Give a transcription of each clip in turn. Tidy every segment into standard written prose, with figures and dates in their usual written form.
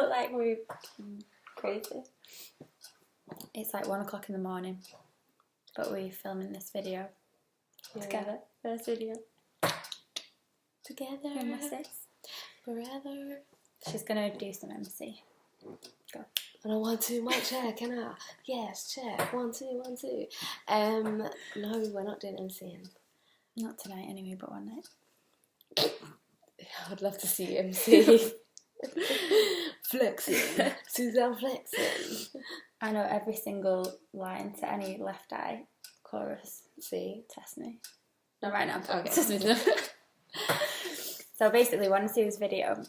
look like we're crazy. It's like 1 o'clock in the morning, but we're filming this video together. First video. Together. And my sis. Forever. She's going to do some MC. Go. And I want to, my chair, can I? Yes, chair. 1, 2, 1, 2. No, we're not doing MCing. Not tonight anyway, but one night. I'd love to see you MC. Flexing. Suzan flexing. I know every single line to any Left Eye chorus. See? Test me. Not right now. Okay. Test me. So basically, when I see this video,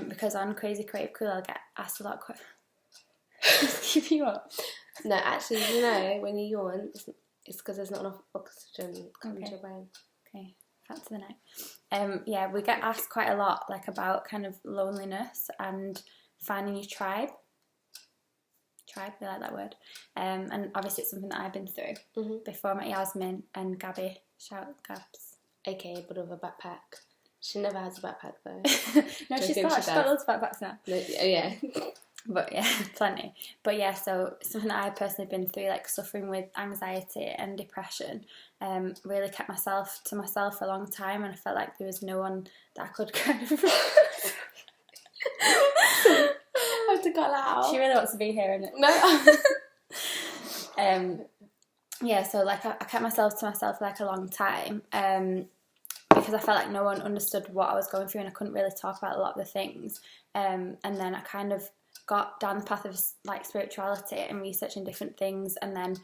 because on Crazy Creative Cool, I'll get asked a lot of questions. Keep you up. No, actually, you know, when you yawn, it's because there's not enough oxygen coming to your brain. Okay, back to the night. Yeah, we get asked quite a lot, like, about kind of loneliness and finding your tribe. Tribe, we like that word. And obviously it's something that I've been through. Mm-hmm. Before I met Yasmin and Gabby. Shout out Gabs. AKA but of a backpack. She never has a backpack though. No, she's got loads of backpacks now. No, yeah. But yeah, plenty. But yeah, so something that I've personally been through, like suffering with anxiety and depression, really kept myself to myself for a long time, and I felt like there was no one that I could kind of... I have to cut that out. She really wants to be here, innit? No. Yeah, so like I kept myself to myself for like a long time, because I felt like no one understood what I was going through, and I couldn't really talk about a lot of the things. And then I kind of got down the path of like spirituality and researching different things, and then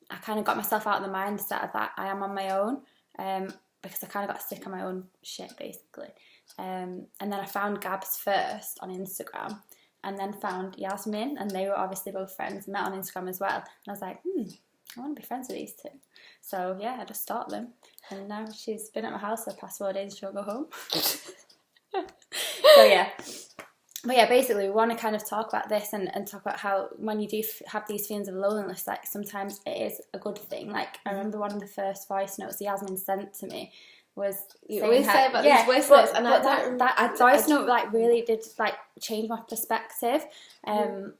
I kind of got myself out of the mindset of that I am on my own, because I kind of got sick of my own shit basically. And then I found Gabs first on Instagram, and then found Yasmin, and they were obviously both friends, met on Instagram as well. And I was like, I want to be friends with these two. So yeah, I just stalked them, and now she's been at my house for the past 4 days and she'll go home. So yeah. But yeah, basically we want to kind of talk about this and talk about how when you do have these feelings of loneliness, like sometimes it is a good thing. Like I remember one of the first voice notes Yasmin sent to me was you always say about these voice notes, and that voice note like really did like change my perspective,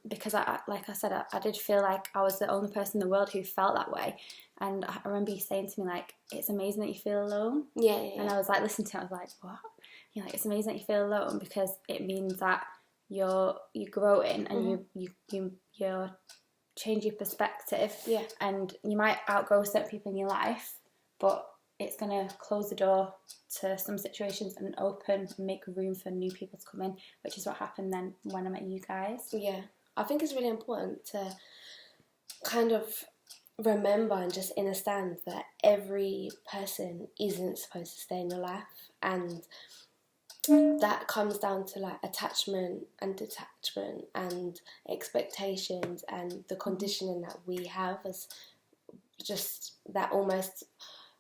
because I like I said, I did feel like I was the only person in the world who felt that way. And I remember you saying to me like, it's amazing that you feel alone. Yeah. And I was like listening to it, I was like, what? You're like, it's amazing that you feel alone, because it means that you're growing and you're change your perspective. Yeah. And you might outgrow certain people in your life, but it's going to close the door to some situations and open and make room for new people to come in, which is what happened then when I met you guys. Yeah. I think it's really important to kind of remember and just understand that every person isn't supposed to stay in your life, and that comes down to like attachment and detachment and expectations and the conditioning that we have as just that almost...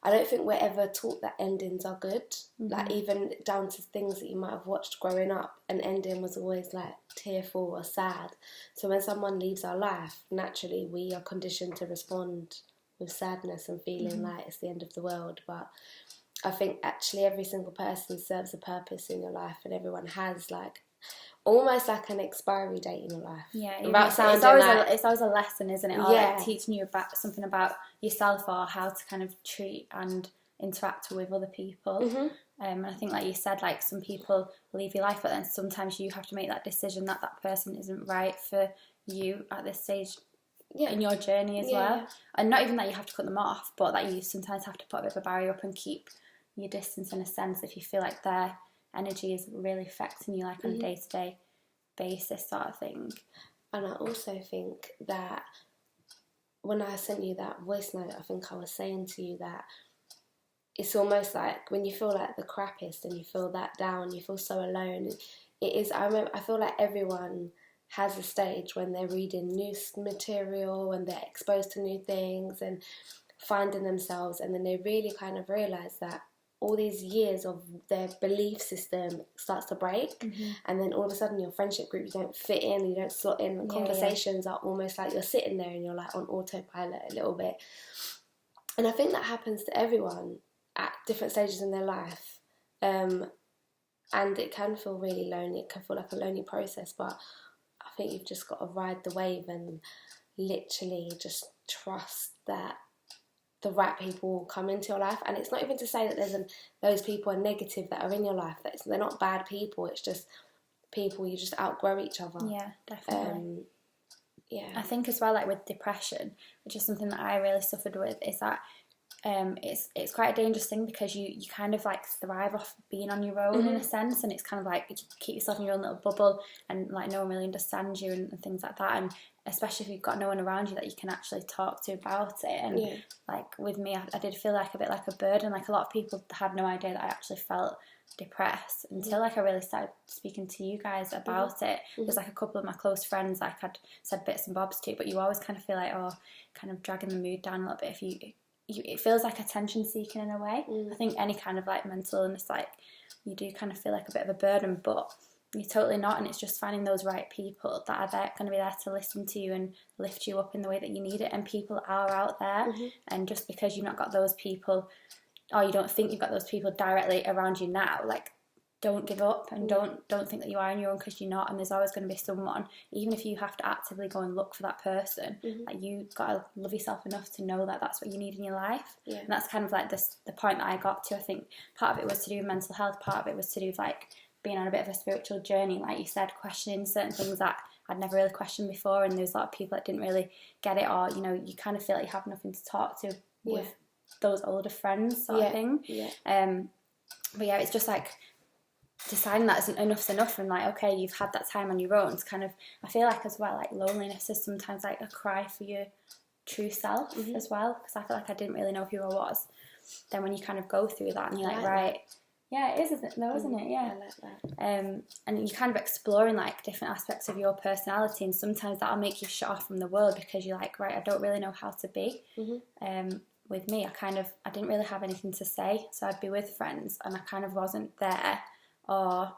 I don't think we're ever taught that endings are good. Like even down to things that you might have watched growing up, an ending was always like tearful or sad. So when someone leaves our life, naturally we are conditioned to respond with sadness and feeling like it's the end of the world. But I think actually every single person serves a purpose in your life, and everyone has like almost like an expiry date in your life. Yeah, it's always a lesson, isn't it? Or like teaching you about something about yourself or how to kind of treat and interact with other people. And I think like you said, like some people leave your life, but then sometimes you have to make that decision that that person isn't right for you at this stage in your journey as well. And not even that you have to cut them off, but that you sometimes have to put a bit of a barrier up and keep your distance in a sense if you feel like their energy is really affecting you like on a day-to-day basis sort of thing. And I also think that when I sent you that voice note, I think I was saying to you that it's almost like when you feel like the crappiest and you feel that down, you feel so alone. It is. I feel like everyone has a stage when they're reading new material and they're exposed to new things and finding themselves, and then they really kind of realise that all these years of their belief system starts to break, and then all of a sudden your friendship group, you don't fit in, you don't slot in, conversations are almost like you're sitting there and you're like on autopilot a little bit. And I think that happens to everyone at different stages in their life. And it can feel really lonely. It can feel like a lonely process, but I think you've just got to ride the wave and literally just trust that the right people will come into your life. And it's not even to say that those people are negative that are in your life. They're not bad people. It's just people, you just outgrow each other. Yeah, definitely. Yeah. I think as well, like with depression, which is something that I really suffered with, is that it's quite a dangerous thing, because you kind of like thrive off being on your own in a sense, and it's kind of like you keep yourself in your own little bubble, and like no one really understands you and things like that, and especially if you've got no one around you that you can actually talk to about it. And like with me, I did feel like a bit like a burden. Like a lot of people had no idea that I actually felt depressed until like I really started speaking to you guys about it. There's like a couple of my close friends like I'd said bits and bobs to, but you always kind of feel like, oh, kind of dragging the mood down a little bit if you it feels like attention seeking in a way. I think any kind of like mental illness, like you do kind of feel like a bit of a burden, but you're totally not. And it's just finding those right people that are going to be there to listen to you and lift you up in the way that you need it. And people are out there, and just because you've not got those people, or you don't think you've got those people directly around you now, like don't give up, and don't think that you are on your own, because you're not. And there's always going to be someone, even if you have to actively go and look for that person. Like you got to love yourself enough to know that that's what you need in your life. And that's kind of like the point that I got to. I think part of it was to do with mental health, part of it was to do with like being on a bit of a spiritual journey, like you said, questioning certain things that I'd never really questioned before. And there's a lot of people that didn't really get it, or you know, you kind of feel like you have nothing to talk to with those older friends sort of thing. But yeah, it's just like deciding that enough's enough, and like, okay, you've had that time on your own. It's kind of, I feel like as well, like loneliness is sometimes like a cry for your true self as well, because I feel like I didn't really know who I was. Then when you kind of go through that and you're like, right, yeah, it is, isn't it? Yeah, I like that. And you're kind of exploring like different aspects of your personality, and sometimes that'll make you shut off from the world, because you're like, right, I don't really know how to be. With me, I didn't really have anything to say, so I'd be with friends and I kind of wasn't there, or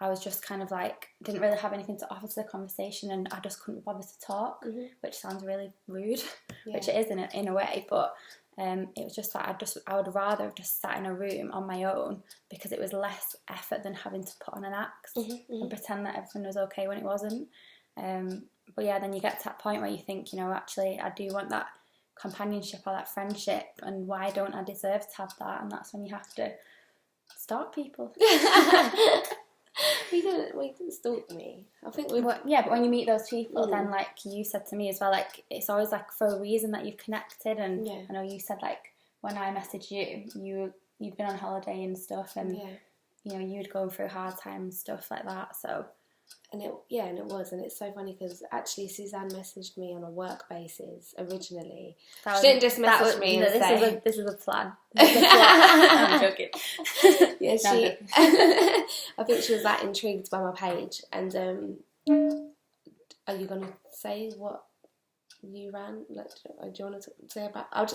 I was just kind of like, didn't really have anything to offer to the conversation, and I just couldn't bother to talk, which sounds really rude, which it is in a way, but it was just that I would rather have just sat in a room on my own, because it was less effort than having to put on an act and pretend that everything was okay when it wasn't. But yeah, then you get to that point where you think, you know, actually I do want that companionship or that friendship, and why don't I deserve to have that? And that's when you have to stalk people. We didn't stalk me. I think we. But when you meet those people, then like you said to me as well, like it's always like for a reason that you've connected. And I know you said like when I messaged you'd been on holiday and stuff, and you know you'd go through a hard time and stuff like that. So. And it was, and it's so funny because actually Suzanne messaged me on a work basis originally. She didn't just message me and say... This is a plan. I'm joking. Yeah, I think she was like intrigued by my page. And are you going to say what you ran? Like, do you want to say about...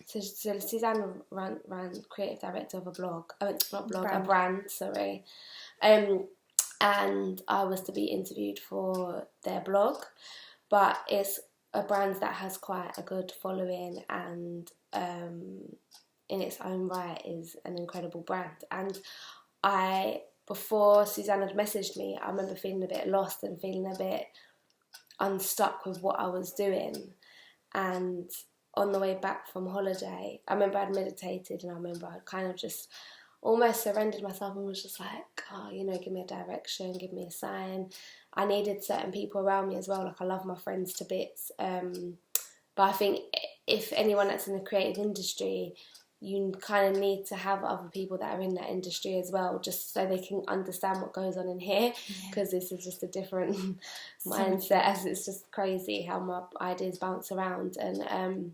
So Suzanne ran creative director of a blog. A brand, sorry. And I was to be interviewed for their blog, but it's a brand that has quite a good following, and in its own right is an incredible brand. And before Suzanne had messaged me, I remember feeling a bit lost and feeling a bit unstuck with what I was doing. And on the way back from holiday, I remember I'd meditated, and I remember I'd kind of just almost surrendered myself and was just like, oh, you know, give me a direction, give me a sign. I needed certain people around me as well. Like, I love my friends to bits. But I think if anyone that's in the creative industry, you kind of need to have other people that are in that industry as well, just so they can understand what goes on in here, because this is just a different mindset, as it's just crazy how my ideas bounce around. And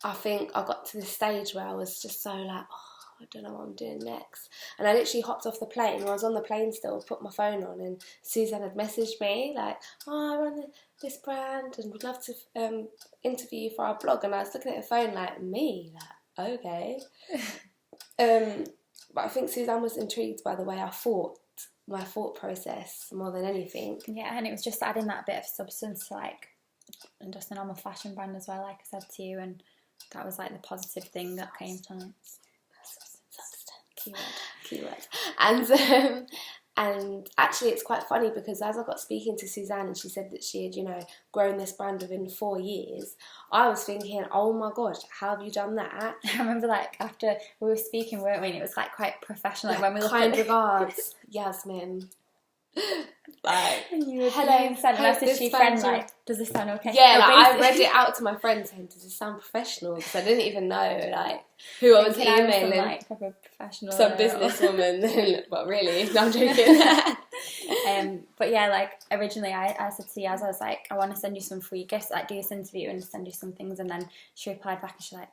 I think I got to this stage where I was just so like, oh, I don't know what I'm doing next. And I literally hopped off the plane. I was on the plane still, put my phone on, and Suzanne had messaged me like, oh, I run this brand and would love to interview you for our blog. And I was looking at the phone like, me? Like, okay. But I think Suzanne was intrigued by the way I thought, my thought process more than anything. Yeah, and it was just adding that bit of substance to like, and just a normal fashion brand as well, like I said to you, and that was like the positive thing that came from it. Keywords. And actually, it's quite funny because as I got speaking to Suzanne and she said that she had, grown this brand within 4 years, I was thinking, oh my gosh, how have you done that? I remember after we were speaking, weren't we? And it was quite professional. When we looked kind at regards, Yasmin. You hello, sent a message to your friend does this sound okay? Yeah, I read it out to my friend saying, does this sound professional? Because I didn't even know who I was emailing. Some, a professional, some businesswoman. But really, no, I'm joking. But yeah, originally I said to Yaz, I was like, I want to send you some free gifts, do this interview and send you some things. And then she replied back and she's like,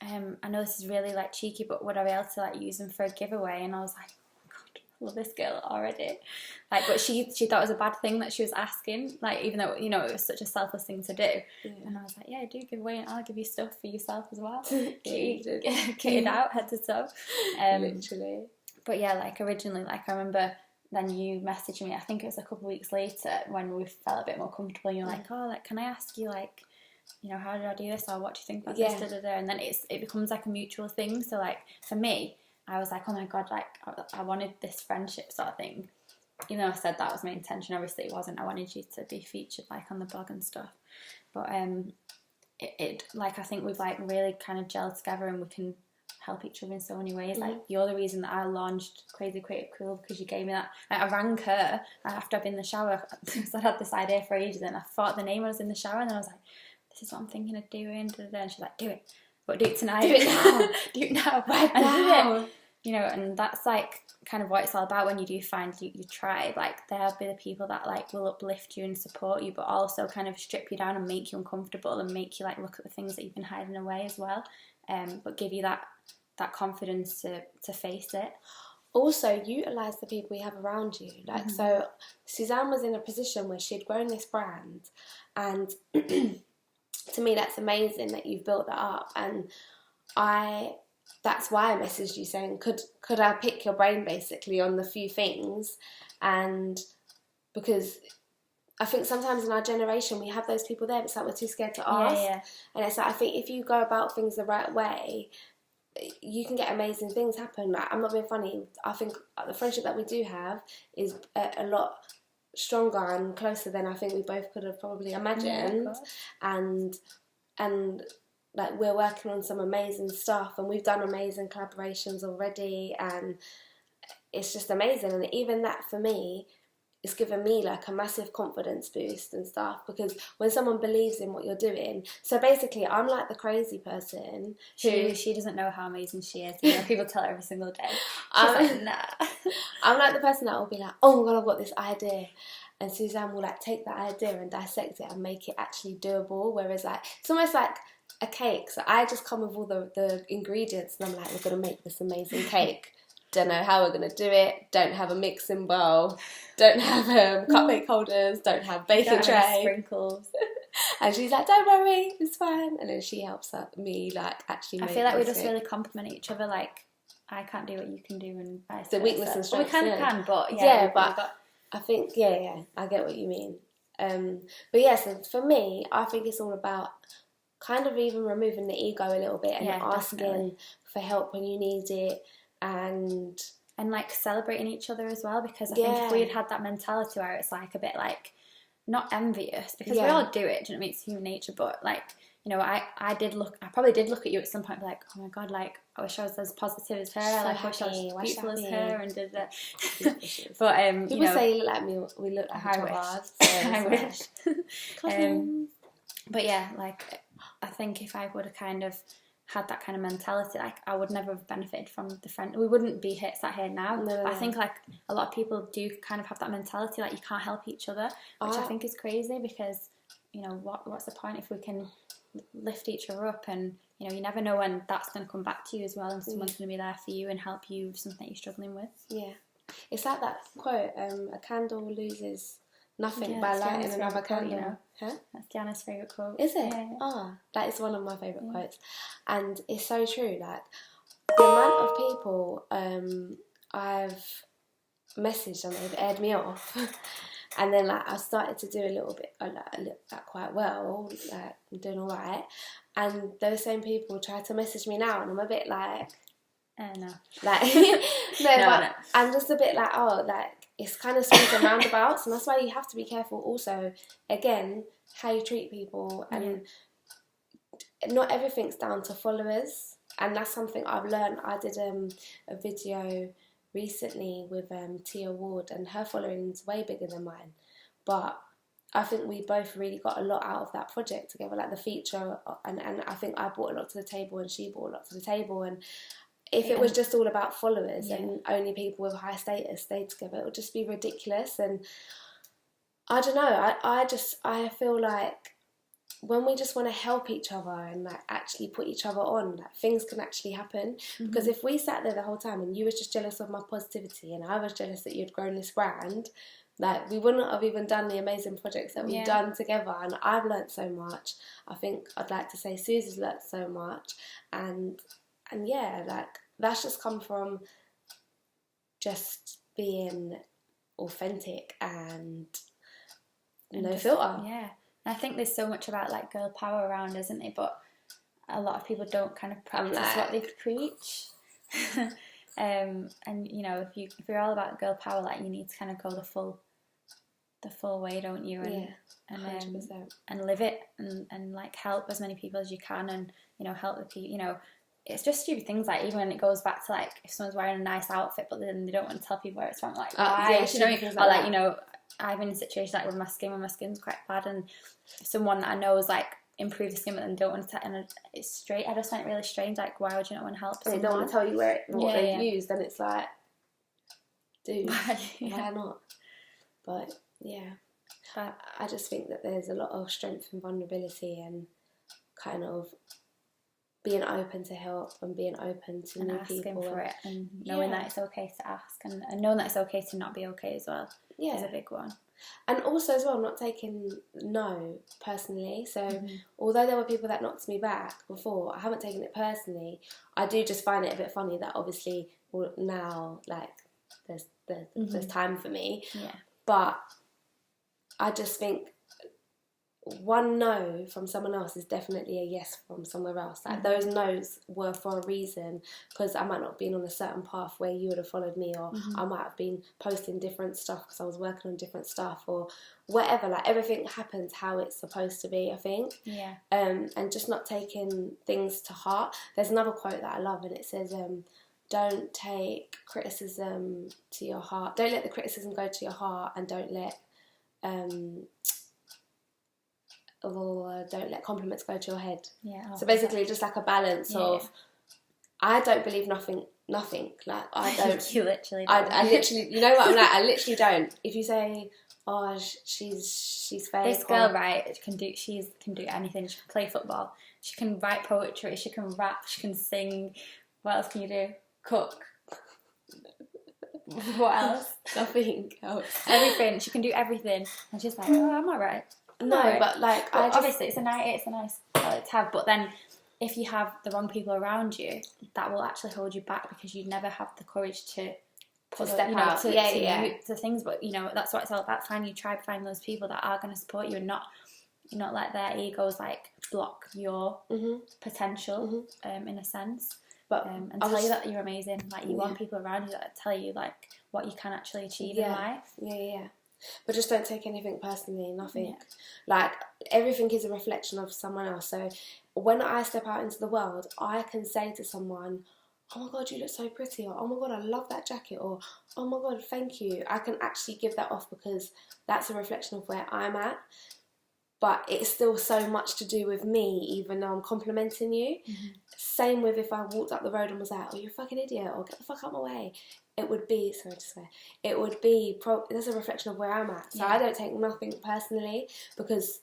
I know this is really cheeky, but would I be able to use them for a giveaway? And I was like, love this girl already. But she thought it was a bad thing that she was asking, even though it was such a selfless thing to do. Yeah. And I was like, yeah, do give away and I'll give you stuff for yourself as well. Kitted out head to toe. Literally. But yeah, originally, I remember then you messaged me, I think it was a couple of weeks later when we felt a bit more comfortable, and you're like, oh, can I ask you how did I do this, or what do you think about this, and then it becomes a mutual thing. So for me, I was like, oh my God, I wanted this friendship sort of thing. Even though I said that was my intention, obviously it wasn't. I wanted you to be featured on the blog and stuff. But it I think we've really kind of gelled together and we can help each other in so many ways. You're the reason that I launched Crazy Creative Cool, because you gave me that. I rang her after I'd been in the shower because I had this idea for ages and I thought the name when I was in the shower, and then I was like, this is what I'm thinking of doing. And she's like, do it. But do it tonight. Do it now. Do it now. Right now. And that's kind of what it's all about when you do find your tribe. They'll be the people that will uplift you and support you, but also kind of strip you down and make you uncomfortable and make you look at the things that you've been hiding away as well. But give you that confidence to face it. Also, utilise the people you have around you. So Suzanne was in a position where she'd grown this brand, and to me that's amazing that you've built that up. And that's why I messaged you saying, could I pick your brain basically on the few things? And because I think sometimes in our generation we have those people there, but it's we're too scared to ask. Yeah. And it's I think if you go about things the right way, you can get amazing things happen. I'm not being funny. I think the friendship that we do have is a lot stronger and closer than I think we both could have probably imagined. And we're working on some amazing stuff, and we've done amazing collaborations already, and it's just amazing. And even that for me, it's given me a massive confidence boost and stuff, because when someone believes in what you're doing, so basically I'm the crazy person who she doesn't know how amazing she is. People tell her every single day. She's nah. I'm the person that will be oh my God, I've got this idea, and Suzanne will take that idea and dissect it and make it actually doable. Whereas it's almost like a cake, so I just come with all the ingredients and I'm we're gonna make this amazing cake. Don't know how we're gonna do it, don't have a mixing bowl, don't have cupcake holders, don't have baking tray, sprinkles. And she's don't worry, it's fine. And then she helps me actually make I feel we just cake. really complement each other. I can't do what you can do, and vice the versa. weakness and strength. Well, we can, but I think I get what you mean. But yeah, so for me, I think it's all about kind of even removing the ego a little bit and asking definitely for help when you need it, and celebrating each other as well, because I think if we had that mentality where it's a bit not envious, because we all do it, do you know what I mean? It's human nature, but I probably did look at you at some point and oh my God, I wish I was as positive as her, so I wish I was beautiful as her, and did that. But people say you look like me, we look like I each wish. other, so I wish. But yeah, I think if I would have kind of had that kind of mentality, I would never have benefited from the friend. We wouldn't be sat here now. No. But I think a lot of people do kind of have that mentality you can't help each other, which I think is crazy, because what's the point if we can lift each other up, and you never know when that's going to come back to you as well, and someone's going to be there for you and help you with something you're struggling with. Yeah, it's that quote, a candle loses nothing by lighting another candle. Huh? That's Diana's favourite quote. Is it? Yeah. That is one of my favourite quotes. And it's so true. The amount of people I've messaged and they've aired me off, and then I started to do a little bit, quite well, I'm doing all right, and those same people try to message me now, and I'm a bit No. Like, No, but I'm just a bit like, oh, like, it's kind of swings and roundabouts, and that's why you have to be careful also, again, how you treat people, and not everything's down to followers, and that's something I've learned. I did a video recently with Tia Ward, and her following's way bigger than mine, but I think we both really got a lot out of that project together, like the feature, and I think I brought a lot to the table and she brought a lot to the table, and if it was just all about followers and only people with high status stayed together, it would just be ridiculous. And I don't know, I feel like when we just want to help each other and like actually put each other on, like things can actually happen. Mm-hmm. Because if we sat there the whole time and you was just jealous of my positivity and I was jealous that you'd grown this brand, like we wouldn't have even done the amazing projects that we've done together. And I've learnt so much. I think I'd like to say Susan's learnt so much, and yeah, like that's just come from just being authentic and no filter. Yeah. And I think there's so much about like girl power around, isn't there? But a lot of people don't kind of practice what they preach. And you know, if you're all about girl power, like you need to kind of go the full way, don't you? And, and live it and like help as many people as you can, and you know, help the people. You know, it's just stupid things like even when it goes back to like if someone's wearing a nice outfit but then they don't want to tell people where it's from, like why? You know, or like you know, I've been in situations like with my skin when my skin's quite bad, and someone that I know is like improve the skin but then don't want to and it's straight. I just find it really strange. Like why would you not want to help? And they don't want to tell you what they've used, and it's like, dude, why not? But yeah, but I just think that there's a lot of strength and vulnerability and kind of being open to help and being open to new people for it, and knowing that it's okay to ask, and knowing that it's okay to not be okay as well is a big one. And also as well, not taking no personally. So although there were people that knocked me back before, I haven't taken it personally. I do just find it a bit funny that obviously now like there's time for me, but I just think one no from someone else is definitely a yes from somewhere else. Like those no's were for a reason, because I might not have been on a certain path where you would have followed me, or I might have been posting different stuff because I was working on different stuff or whatever. Like everything happens how it's supposed to be, I think. And just not taking things to heart. There's another quote that I love, and it says, don't take criticism to your heart. Don't let the criticism go to your heart, and don't let compliments go to your head. So basically just like a balance of I don't believe nothing. Like I don't you literally don't. I literally, you know what I'm like, I literally don't. If you say, oh, she's fake, this girl can do anything. She can play football, she can write poetry, she can rap, she can sing. What else can you do? Cook. What else? Nothing else. Everything. She can do everything, and she's like, oh, I'm alright. No, but like, obviously it's a nice quality to have. But then, if you have the wrong people around you, that will actually hold you back, because you never have the courage to step out to things. But you know, that's what it's all about. Find those people that are going to support you, and not let their egos like block your potential in a sense. But and tell you that you're amazing. Like you want people around you that tell you like what you can actually achieve in life. But just don't take anything personally, nothing. Like, everything is a reflection of someone else. So when I step out into the world, I can say to someone, oh my God, you look so pretty, or oh my God, I love that jacket, or oh my God, thank you. I can actually give that off because that's a reflection of where I'm at. But it's still so much to do with me, even though I'm complimenting you. Same with if I walked up the road and was like, oh, you're a fucking idiot, or get the fuck out of my way. It would be, there's a reflection of where I'm at. So I don't take nothing personally, because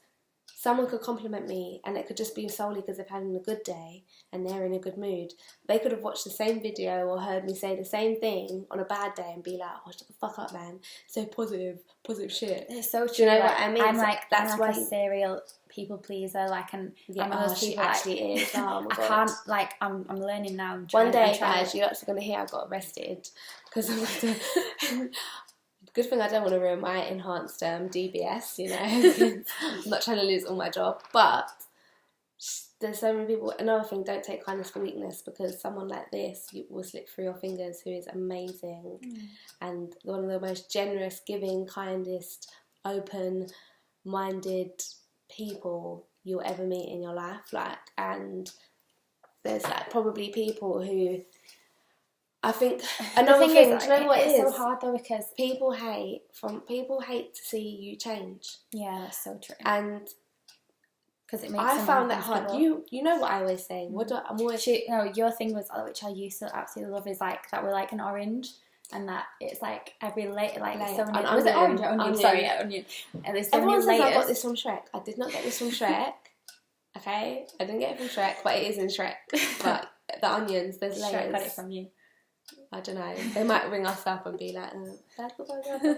someone could compliment me and it could just be solely because they've had a good day and they're in a good mood. They could have watched the same video or heard me say the same thing on a bad day and be like, oh, shut the fuck up, man. So positive shit. It's so true. Do you know what I mean? I'm like a serial people pleaser, like, and I'm one of those people, actually is. Oh my God. I can't, like, I'm learning now. One day, guys, you're actually going to hear I got arrested because of good thing I don't want to ruin my enhanced DBS, you know. I'm not trying to lose all my job, but there's so many people. Another thing, don't take kindness for weakness, because someone like this will slip through your fingers, who is amazing and one of the most generous, giving, kindest, open-minded people you'll ever meet in your life. Like, and there's like probably people who, I think, another thing, do you know what it is? It's so hard though, because people hate to see you change. Yeah, that's so true. And because it makes I found that hard. You know what I always say. I'm always. No, your thing was, which I used to absolutely love, is like that we're like an orange, and that it's like every layer, like so many. Was it orange? Onion. Sorry, onion. And there's so Everyone many says layers. I got this from Shrek. I did not get this from Shrek. Okay, I didn't get it from Shrek, but it is in Shrek. But the onions, there's layers. Shrek got it from you. I don't know. They might ring us up and be like, "That's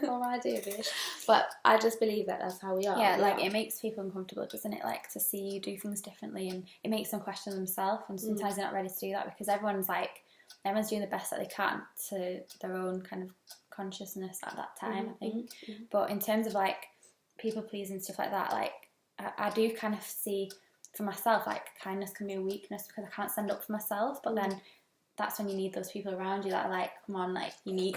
my idea, bitch." But I just believe that that's how we are. Yeah, like it makes people uncomfortable, doesn't it? Like to see you do things differently, and it makes them question themselves. And sometimes they're not ready to do that, because everyone's doing the best that they can to their own kind of consciousness at that time. I think. But in terms of like people pleasing, stuff like that, like I do kind of see for myself, like kindness can be a weakness because I can't stand up for myself. But then that's when you need those people around you that are like, come on, like you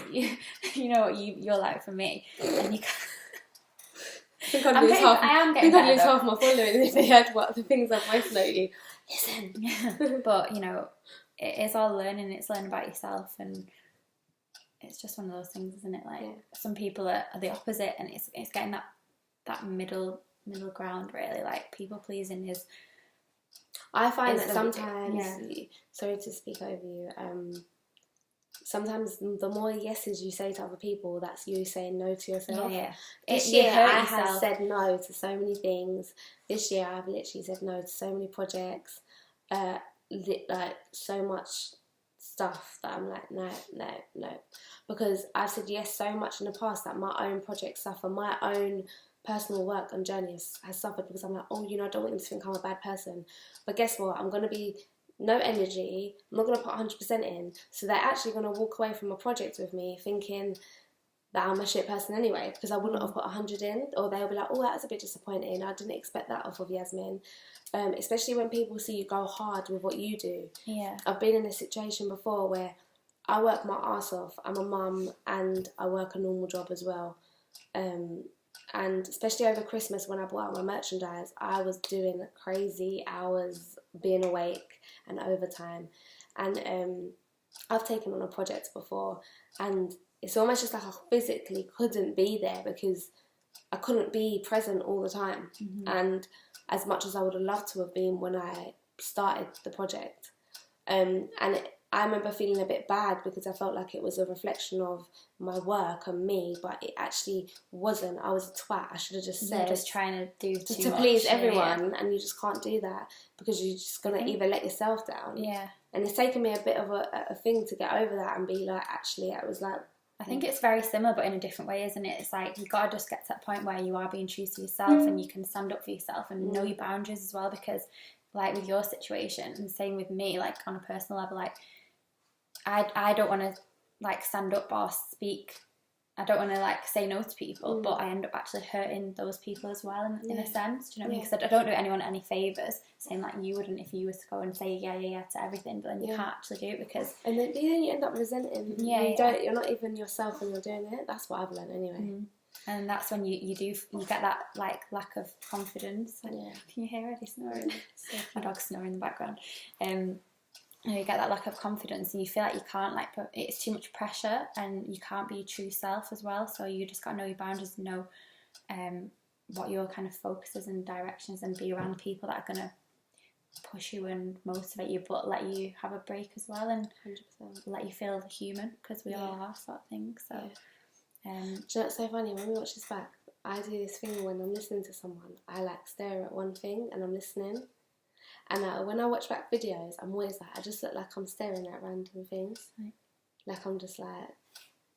know what you're like for me, and you. I think I'd lose half my following if they heard what the things I've voice note you. Listen. But it is all learning. It's learning about yourself, and it's just one of those things, isn't it? Like some people are the opposite, and it's getting that middle ground, really. Like people pleasing is. I find that sometimes, sorry to speak over you, sometimes the more yeses you say to other people, that's you saying no to yourself. Yeah. This year I have said no to so many things. This year I've literally said no to so many projects, like so much stuff that I'm like, no. Because I've said yes so much in the past that my own project stuff and my own personal work and journey has suffered, because I'm like, I don't want them to think I'm a bad person. But guess what? I'm going to be no energy. I'm not going to put 100% in. So they're actually going to walk away from a project with me thinking that I'm a shit person anyway, because I wouldn't have put 100 in. Or they'll be like, oh, that's a bit disappointing. I didn't expect that off of Yasmin. Especially when people see you go hard with what you do. Yeah. I've been in a situation before where I work my arse off. I'm a mum and I work a normal job as well. And especially over Christmas when I bought out my merchandise, I was doing crazy hours, being awake and overtime. And I've taken on a project before, and it's almost just like I physically couldn't be there because I couldn't be present all the time. And as much as I would have loved to have been when I started the project. I remember feeling a bit bad because I felt like it was a reflection of my work and me, but it actually wasn't. I was a twat. I should have just said. Just trying to do too much. To please everyone, and you just can't do that because you're just going to either let yourself down. Yeah. And it's taken me a bit of a thing to get over that and be like, actually, I was like... I think it's very similar, but in a different way, isn't it? It's like you got to just get to that point where you are being true to yourself and you can stand up for yourself and know your boundaries as well, because like with your situation, and same with me, like on a personal level, like I don't want to like stand up or speak. I don't want to like say no to people, but I end up actually hurting those people as well in a sense. Do you know what I mean? Because I don't do anyone any favours, saying like you wouldn't if you was to go and say yeah to everything, but then you can't actually do it because. And then you end up resenting. You're not even yourself when you're doing it. That's what I've learned anyway. And that's when you get that like lack of confidence. Can you hear it? He's snoring. My dog's snoring in the background. You get that lack of confidence and you feel like you can't, like, it's too much pressure and you can't be your true self as well. So you just got to know your boundaries, know what your kind of focuses and directions, and be around people that are going to push you and motivate you, but let you have a break as well, and 100% let you feel human, because we all are, sort of thing. So, do you know what's so funny? When we watch this back, I do this thing when I'm listening to someone. I like stare at one thing and I'm listening. And when I watch back videos, I'm always like, I just look like I'm staring at random things. Right. Like I'm just like,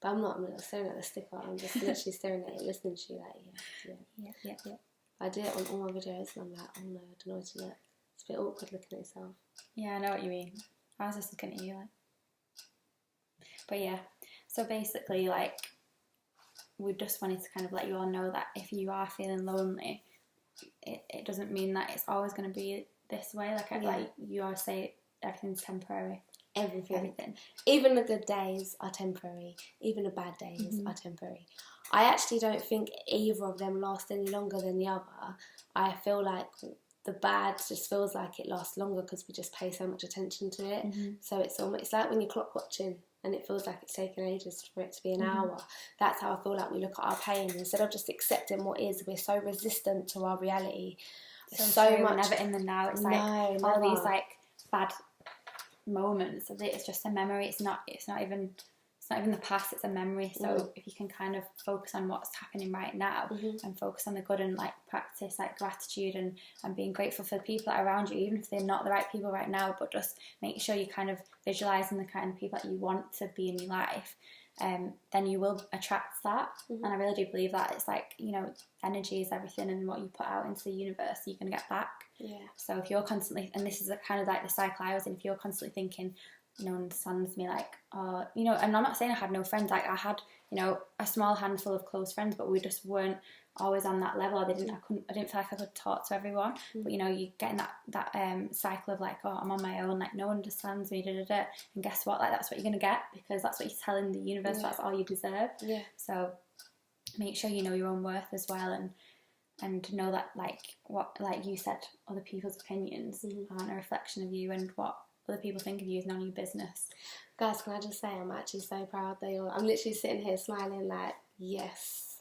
but I'm not staring at the sticker. I'm just literally staring at it, listening to you like, yeah. I do it on all my videos and I'm like, oh no, I don't know what to look. It's a bit awkward looking at yourself. Yeah, I know what you mean. I was just looking at you like. But yeah, so basically like, we just wanted to kind of let you all know that if you are feeling lonely, it doesn't mean that it's always going to be this way. Like you always say, everything's temporary. Everything. Even the good days are temporary. Even the bad days are temporary. I actually don't think either of them last any longer than the other. I feel like the bad just feels like it lasts longer because we just pay so much attention to it. So it's like when you're clock watching and it feels like it's taken ages for it to be an hour. That's how I feel like we look at our pain. Instead of just accepting what is, we're so resistant to our reality. So much. We're never in the now. It's like all these like bad moments of it. It's just a memory. It's not even the past. It's a memory. So if you can kind of focus on what's happening right now and focus on the good and like practice like gratitude and being grateful for the people that are around you, even if they're not the right people right now, but just make sure you kind of visualizing the kind of people that you want to be in your life, then you will attract that. And I really do believe that it's like, you know, energy is everything, and what you put out into the universe you're going to get back. So if you're constantly, and this is kind of like the cycle I was in, if you're constantly thinking no one understands me, like, you know, and I'm not saying I had no friends, like I had, you know, a small handful of close friends, but we just weren't always on that level. I didn't feel like I could talk to everyone. But you know, you get in that cycle of like, oh, I'm on my own, like no one understands me, and guess what, like that's what you're gonna get, because that's what you're telling the universe. That's all you deserve. So make sure you know your own worth as well, and know that like you said, other people's opinions aren't a reflection of you, and what other people think of you is none of your business. Guys, can I just say I'm actually so proud that I'm literally sitting here smiling like, yes.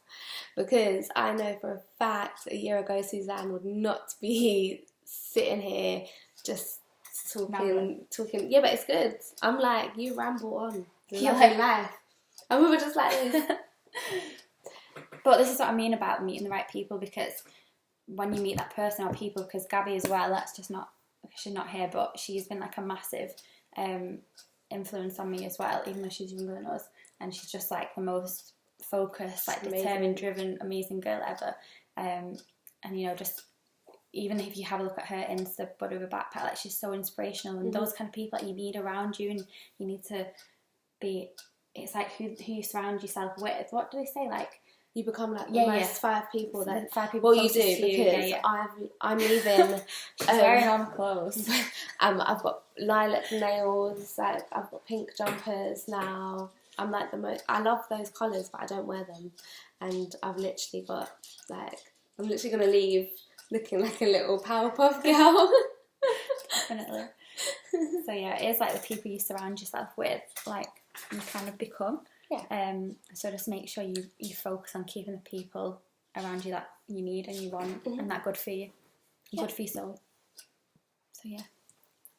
Because I know for a fact a year ago Suzanne would not be sitting here just talking. Yeah, but it's good. I'm like, you ramble on. You're like life. And we were just like this. But this is what I mean about meeting the right people, because when you meet that person or people, because Gabby as well, she's not here, but she's been like a massive influence on me as well, even though she's younger than us, and she's just like the most focused, like determined, driven, amazing girl ever. And you know, just even if you have a look at her Insta body of a backpack, like she's so inspirational, and those kind of people that you need around you, and you need to be. It's like who you surround yourself with. What do they say? Like you become like the most 5 people that 5 people. Well, you do, because I'm even wearing on clothes. I've got lilac nails. Like I've got pink jumpers now. I'm like the most. I love those colours, but I don't wear them. And I've literally got like, I'm literally gonna leave looking like a little Powerpuff Girl. Definitely. So yeah, it is like the people you surround yourself with, like you kind of become. So just make sure you focus on keeping the people around you that you need and you want, and that good for you, good for your soul. So yeah,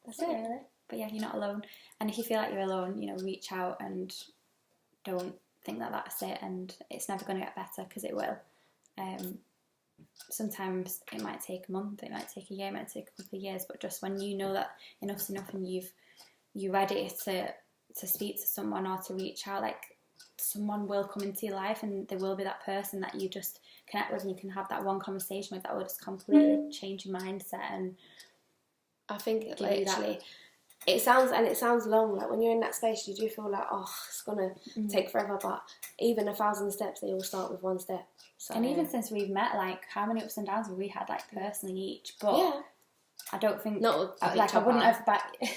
that's it really. But yeah, you're not alone, and if you feel like you're alone, you know, reach out and don't think that that's it and it's never going to get better, because it will. Sometimes it might take a month, it might take a year, it might take a couple of years, but just when you know that enough's enough and you're ready to speak to someone or to reach out, like someone will come into your life, and there will be that person that you just connect with, and you can have that one conversation with that will just completely change your mindset. And I think literally it sounds long, like when you're in that space you do feel like, oh, it's gonna take forever, but even 1,000 steps, they all start with one step. So, and even since we've met, like how many ups and downs have we had, like personally each, but I don't think not like I wouldn't have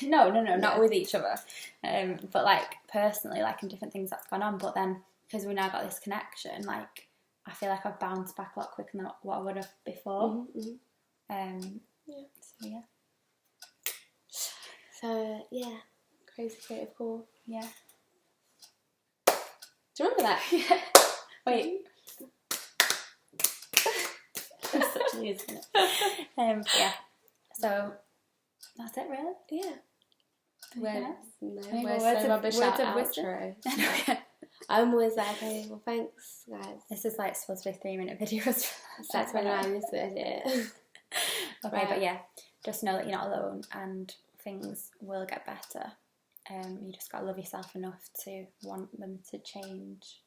no, not with each other, but like personally, like in different things that's gone on. But then because we now got this connection, like I feel like I've bounced back a lot quicker than what I would have before. So yeah, crazy creative call. Yeah. Do you remember that? Yeah. Wait. That's such a news, isn't it? Yeah. So that's it, really. Yeah. We're so rubbish at outro. I'm always like, okay, well, thanks, guys. This is like supposed to be 3-minute videos. That's when I used to edit. Okay, right. But yeah, just know that you're not alone and things will get better. You just got to love yourself enough to want them to change.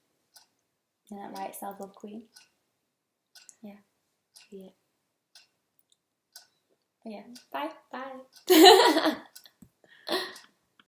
Isn't that right, self-love queen? Yeah. Yeah. But yeah, bye. Bye.